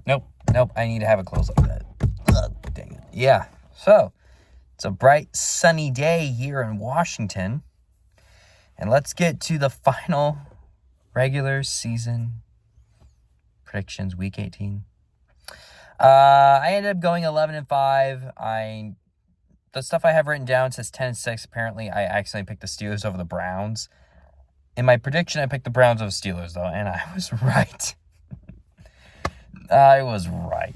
Nope. I need to have it closed like that. Ugh, dang it. Yeah. So, it's a bright, sunny day here in Washington. And let's get to the final regular season predictions, week 18. I ended up going 11-5. The stuff I have written down says 10-6. Apparently, I accidentally picked the Steelers over the Browns. In my prediction, I picked the Browns over Steelers, though, and I was right. I was right.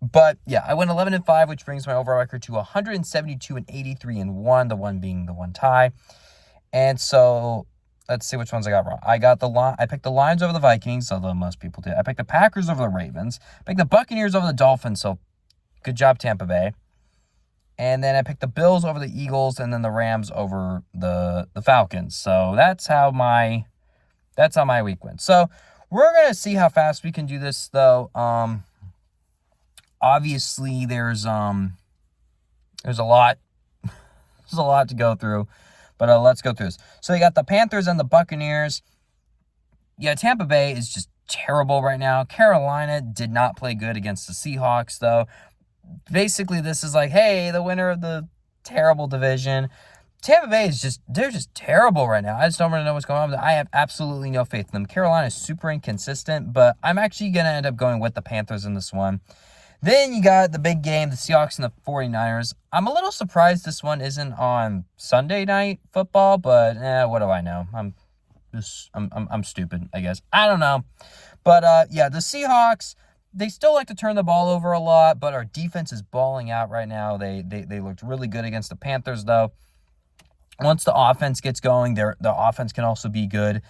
But, yeah, I went 11-5, which brings my overall record to 172-83-1, the one being the one tie. And so, let's see which ones I got wrong. I picked the Lions over the Vikings, although most people did. I picked the Packers over the Ravens. I picked the Buccaneers over the Dolphins, so good job, Tampa Bay. And then I picked the Bills over the Eagles, and then the Rams over the Falcons. So that's how my week went. So we're gonna see how fast we can do this, though. Obviously there's a lot to go through, but let's go through this. So you got the Panthers and the Buccaneers. Yeah, Tampa Bay is just terrible right now. Carolina did not play good against the Seahawks, though. Basically, this is like, hey, the winner of the terrible division. Tampa Bay they're just terrible right now. I just don't really know what's going on. I have absolutely no faith in them. Carolina is super inconsistent, but I'm actually going to end up going with the Panthers in this one. Then you got the big game, the Seahawks and the 49ers. I'm a little surprised this one isn't on Sunday night football, but what do I know? I'm stupid, I guess. I don't know. But yeah, the Seahawks, they still like to turn the ball over a lot, but our defense is balling out right now. They looked really good against the Panthers, though. Once the offense gets going, the offense can also be good.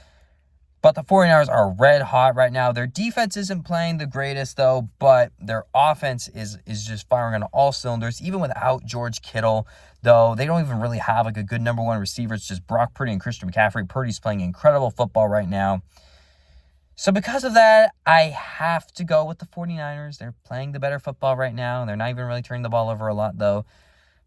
But the 49ers are red hot right now. Their defense isn't playing the greatest, though, but their offense is just firing on all cylinders, even without George Kittle, though. They don't even really have like a good number one receiver. It's just Brock Purdy and Christian McCaffrey. Purdy's playing incredible football right now. So because of that, I have to go with the 49ers. They're playing the better football right now. They're not even really turning the ball over a lot, though.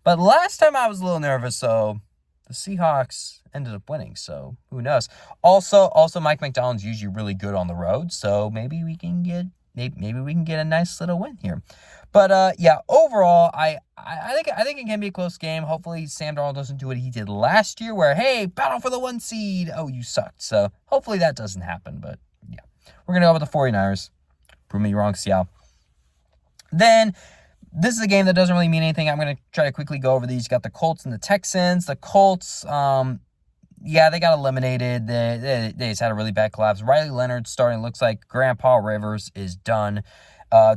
But last time I was a little nervous, so the Seahawks ended up winning, so who knows? Also, Mike McDonald's usually really good on the road, so maybe we can get a nice little win here. But yeah, overall, I think it can be a close game. Hopefully, Sam Darnold doesn't do what he did last year, where hey, battle for the 1 seed. Oh, you sucked. So hopefully that doesn't happen. But yeah, we're gonna go with the 49ers. Prove me wrong, Seattle. Then this is a game that doesn't really mean anything. I'm going to try to quickly go over these. You got the Colts and the Texans. The Colts, yeah, they got eliminated. They just had a really bad collapse. Riley Leonard starting. Looks like Grandpa Rivers is done.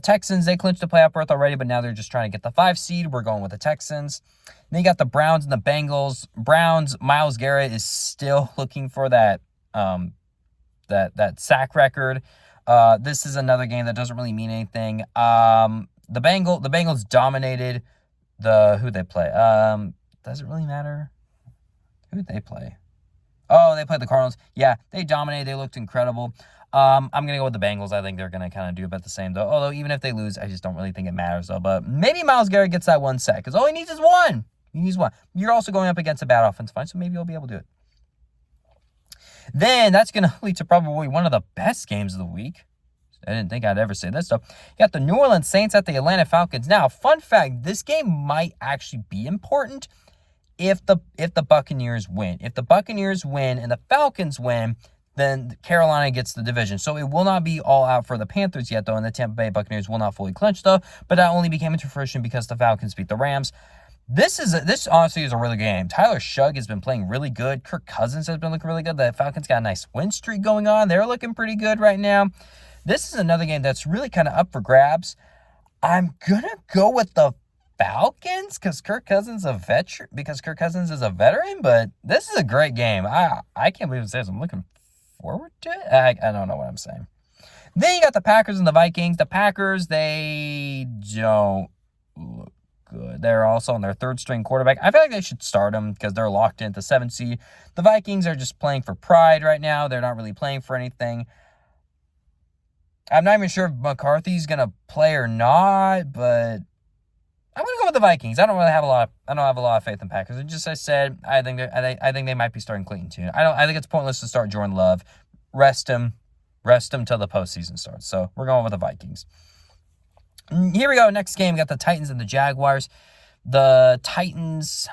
Texans, they clinched the playoff berth already, but now they're just trying to get the 5 seed. We're going with the Texans. Then you got the Browns and the Bengals. Browns, Myles Garrett is still looking for that sack record. This is another game that doesn't really mean anything. The Bengals dominated who they play. Does it really matter? Who did they play? Oh, they played the Cardinals. Yeah, they dominated. They looked incredible. I'm going to go with the Bengals. I think they're going to kind of do about the same, though. Although, even if they lose, I just don't really think it matters, though. But maybe Myles Garrett gets that 1 sack, because all he needs is 1. He needs 1. You're also going up against a bad offensive line, so maybe you'll be able to do it. Then, that's going to lead to probably one of the best games of the week. I didn't think I'd ever say this stuff. You got the New Orleans Saints at the Atlanta Falcons. Now, fun fact, this game might actually be important if the Buccaneers win. If the Buccaneers win and the Falcons win, then Carolina gets the division. So it will not be all out for the Panthers yet, though, and the Tampa Bay Buccaneers will not fully clinch, though. But that only became into fruition because the Falcons beat the Rams. This honestly is a really good game. Tyler Shugg has been playing really good. Kirk Cousins has been looking really good. The Falcons got a nice win streak going on. They're looking pretty good right now. This is another game that's really kind of up for grabs. I'm going to go with the Falcons because Kirk Cousins is a veteran, but this is a great game. I can't believe it says I'm looking forward to it. I don't know what I'm saying. Then you got the Packers and the Vikings. The Packers, they don't look good. They're also on their third string quarterback. I feel like they should start them because they're locked into 7 seed. The Vikings are just playing for pride right now. They're not really playing for anything. I'm not even sure if McCarthy's going to play or not, but I'm going to go with the Vikings. I don't have a lot of faith in Packers. And just as I said, I think they might be starting Clayton too. I think it's pointless to start Jordan Love. Rest him. Rest them till the postseason starts. So we're going with the Vikings. Here we go. Next game, we got the Titans and the Jaguars. The Titans.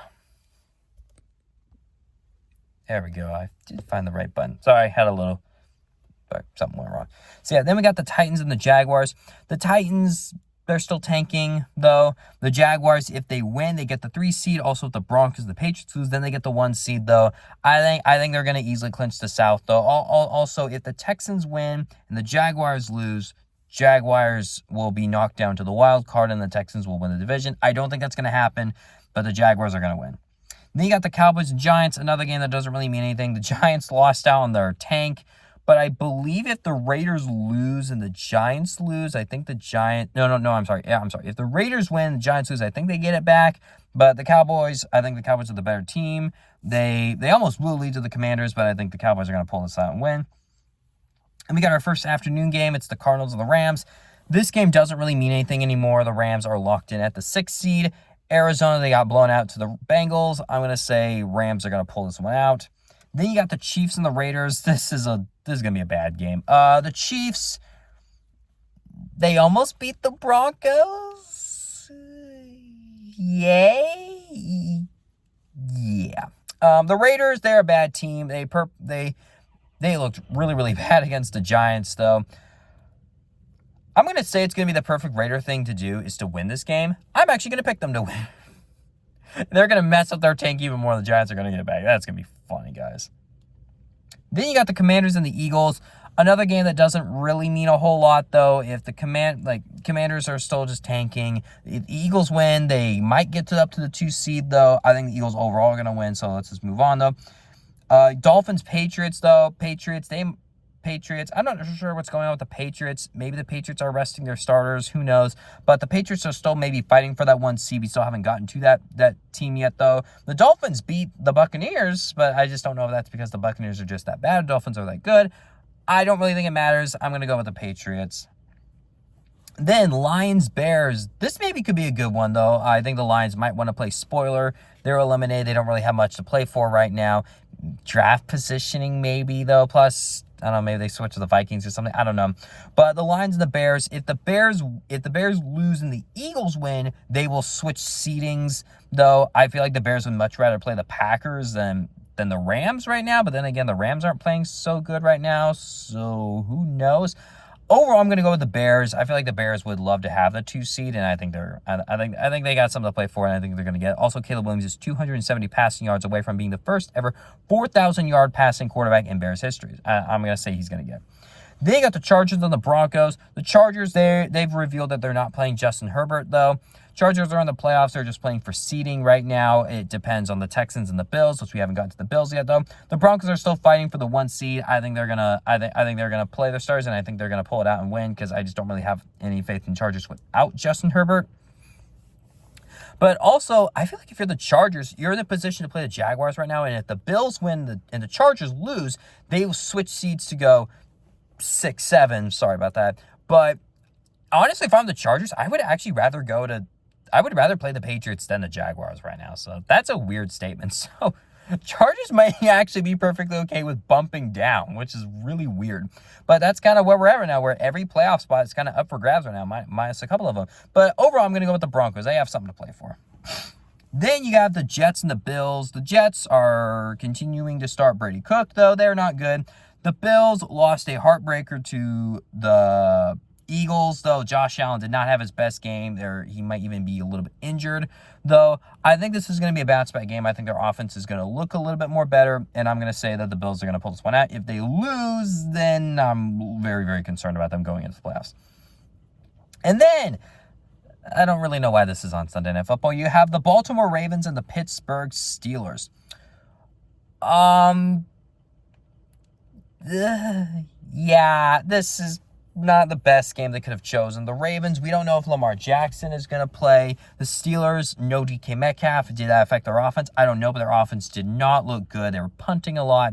There we go. I did find the right button. Sorry, I had a little. Something went wrong. So, yeah, then we got the Titans and the Jaguars. The Titans, they're still tanking, though. The Jaguars, if they win, they get the 3 seed. Also, if the Broncos and the Patriots lose, then they get the 1 seed, though. I think they're going to easily clinch the South, though. Also, if the Texans win and the Jaguars lose, Jaguars will be knocked down to the wild card and the Texans will win the division. I don't think that's going to happen, but the Jaguars are going to win. Then you got the Cowboys and Giants, another game that doesn't really mean anything. The Giants lost out on their tank, but I believe if the Raiders lose and the Giants lose, I think the Giants... No, I'm sorry. Yeah, I'm sorry. If the Raiders win, the Giants lose, I think they get it back. But the Cowboys, I think the Cowboys are the better team. They almost will lead to the Commanders, but I think the Cowboys are going to pull this out and win. And we got our first afternoon game. It's the Cardinals and the Rams. This game doesn't really mean anything anymore. The Rams are locked in at the 6th seed. Arizona, they got blown out to the Bengals. I'm going to say Rams are going to pull this one out. Then you got the Chiefs and the Raiders. This is going to be a bad game. The Chiefs, they almost beat the Broncos. Yay. Yeah. The Raiders, they're a bad team. They looked really, really bad against the Giants, though. I'm going to say it's going to be the perfect Raider thing to do is to win this game. I'm actually going to pick them to win. They're going to mess up their tank even more. The Giants are going to get it back. That's going to be funny, guys. Then you got the Commanders and the Eagles. Another game that doesn't really mean a whole lot, though. If the Commanders are still just tanking, if the Eagles win, they might get up to the 2 seed, though. I think the Eagles overall are going to win, so let's just move on, though. Dolphins, Patriots, though. Patriots, I'm not sure what's going on with the Patriots. Maybe the Patriots are resting their starters. Who knows? But the Patriots are still maybe fighting for that 1 seed. We still haven't gotten to that team yet, though. The Dolphins beat the Buccaneers, but I just don't know if that's because the Buccaneers are just that bad. The Dolphins are that good. I don't really think it matters. I'm going to go with the Patriots. Then Lions, Bears. This maybe could be a good one, though. I think the Lions might want to play spoiler. They're eliminated. They don't really have much to play for right now. Draft positioning maybe, though. Plus, I don't know, maybe they switch to the Vikings or something. I don't know. But the Lions and the Bears, if the Bears lose and the Eagles win, they will switch seedings, though. I feel like the Bears would much rather play the Packers than the Rams right now. But then again, the Rams aren't playing so good right now, so who knows? Overall, I'm going to go with the Bears. I feel like the Bears would love to have the 2 seed, and I think they got something to play for, and I think they're going to get it. Also, Caleb Williams is 270 passing yards away from being the first ever 4,000-yard passing quarterback in Bears history. I'm going to say he's going to get it. They got the Chargers and the Broncos. The Chargers, they've revealed that they're not playing Justin Herbert, though. Chargers are in the playoffs. They're just playing for seeding right now. It depends on the Texans and the Bills, which we haven't gotten to the Bills yet, though. The Broncos are still fighting for the 1 seed. I think they're gonna play their stars, and I think they're gonna pull it out and win because I just don't really have any faith in Chargers without Justin Herbert. But also, I feel like if you're the Chargers, you're in the position to play the Jaguars right now, and if the Bills win and the Chargers lose, they will switch seeds to go 6-7. Sorry about that. But honestly, if I'm the Chargers, I would rather play the Patriots than the Jaguars right now. So that's a weird statement. So Chargers might actually be perfectly okay with bumping down, which is really weird. But that's kind of where we're at right now, where every playoff spot is kind of up for grabs right now, minus a couple of them. But overall, I'm going to go with the Broncos. They have something to play for. Then you got the Jets and the Bills. The Jets are continuing to start Brady Cook, though. They're not good. The Bills lost a heartbreaker to the Eagles, though. Josh Allen did not have his best game. He might even be a little bit injured, though. I think this is going to be a bounce-back game. I think their offense is going to look a little bit more better, and I'm going to say that the Bills are going to pull this one out. If they lose, then I'm very, very concerned about them going into the playoffs. And then, I don't really know why this is on Sunday Night Football. You have the Baltimore Ravens and the Pittsburgh Steelers. Yeah, this is not the best game they could have chosen. The Ravens, we don't know if Lamar Jackson is going to play. The Steelers, no DK Metcalf. Did that affect their offense? I don't know, but their offense did not look good. They were punting a lot.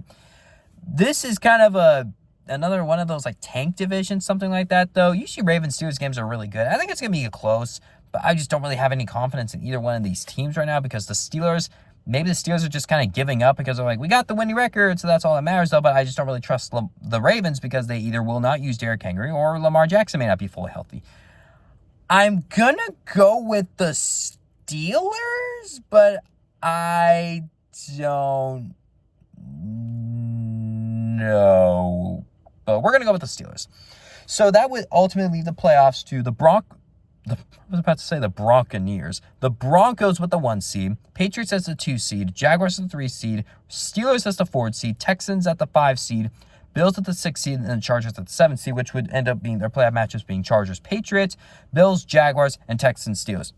This is kind of another one of those like tank divisions, something like that, though. Usually Ravens-Steelers games are really good. I think it's going to be close, but I just don't really have any confidence in either one of these teams right now because the Steelers, Maybe the Steelers are just kind of giving up because they're like, we got the winning record, so that's all that matters, though. But I just don't really trust the Ravens because they either will not use Derrick Henry or Lamar Jackson may not be fully healthy. I'm going to go with the Steelers, but I don't know. But we're going to go with the Steelers. So that would ultimately leave the playoffs to the Bronconeers. The Broncos with the 1 seed, Patriots as the 2 seed, Jaguars as the 3 seed, Steelers as the 4 seed, Texans at the 5 seed, Bills at the 6 seed, and the Chargers at the 7 seed, which would end up being their playoff matchups being Chargers, Patriots, Bills, Jaguars, and Texans, Steelers.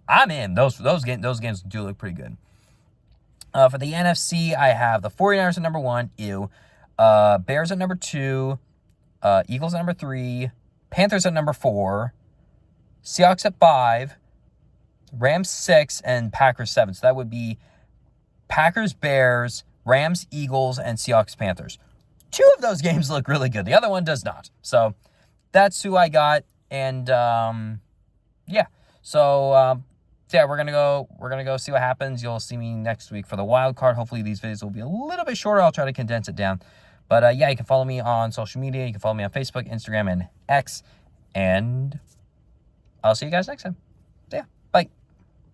I'm in. Those games do look pretty good. For the NFC, I have the 49ers at number 1, Bears at number 2, Eagles at number 3, Panthers at number 4, Seahawks at 5, Rams 6, and Packers 7. So that would be Packers, Bears, Rams, Eagles, and Seahawks, Panthers. 2 of those games look really good. The other one does not. So that's who I got. And yeah. So yeah, we're gonna go see what happens. You'll see me next week for the wild card. Hopefully these videos will be a little bit shorter. I'll try to condense it down. But yeah, you can follow me on social media. You can follow me on Facebook, Instagram, and X. And I'll see you guys next time.